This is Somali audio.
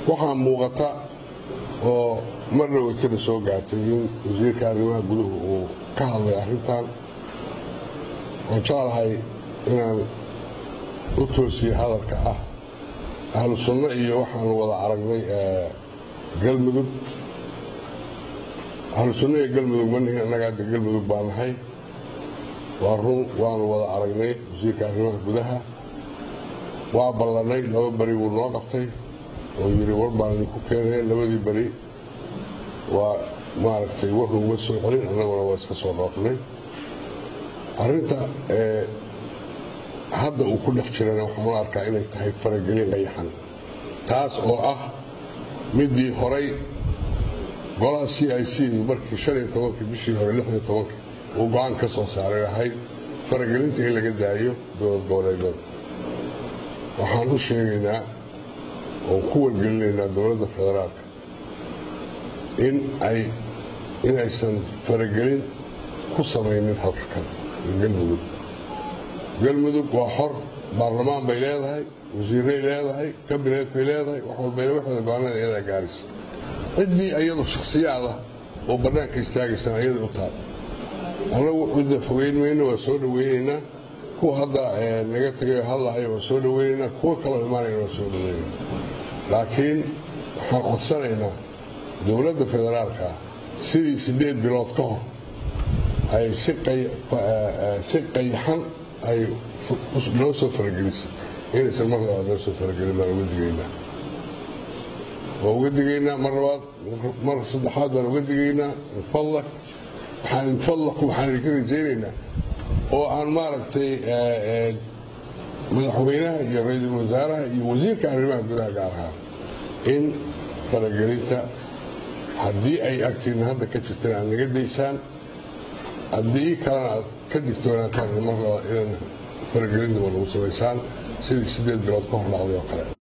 waxaa muuqata oo marna waytana soo gaartay in wasiirka arrimaha guduhu uu ka hadlay arrintan waan jeclahay inaan u toosiyo hadalka ah ahlu sunno iyo waxaanu wada aragnay galmudug ahlu sunno iyo galmudug manihin annaga hadda galmudug baa nahay waa run waanu wada aragnay wasiirka arrimaha gudaha waa ballanay 2 bari wuu noo qabtay oo yiri war baan idinku keenay 2 bari waa maaragtay wuxuu uga soo celin annaguna waa iska soo dhaafnay arrinta hadda uu ku dhex jirana waxaan u arkaa inay tahay faragelin qayaxan taas oo ah midii horay golaha CIC markii 15 bishii hore 16 uu go'aan ka soo saaray ahayd faragelinta in laga daayo dowlad goboleedyada waxaan u sheegaynaa oo ku wargelinaynaa dowladda federaalka in aysan faragelin ku samaynin halkan galmudug waa xor baarlamaan bay leedahay wasiiray leedahay kabineed bay leedahay wax walbayna waxda go'aanada iyada gaaraysa ciddii ayadu shakhsiyaad ah oo bannaanka istaagaysan ayada u tahay anagu cidda fogeyn mayno waa soo dhaweynaynaa kuwa hadda naga tagay hadlahayo waa soo dhaweynaynaa kuwa kaloo imaanayna waa soo dhaweynaynaa laakiin waxaan codsanaynaa dowladda federaalka sidii 8 bilood ka hor ay si qayaxan ay noo soo faragelisay inaysan mar labaad noo soo faragelin baan uga digaynaa waa uga digaynaa mar labaad mar saddexaad baan uga digaynaa waxaan idinka rajaynaynaa oo aan maaragtay madaxweynaha iyo ra-iisul wasaaraha iyo wasiirka arrimaha gudaha gaar ahaan in faragelinta haddii ay agtiina hadda ka jirtaan aad naga daysaan haddii kalena aad ka digtoonaataan mar labaad inaan faragelinta waa lagu samaysaan sidii 8 bilood ka hor dhacday oo kale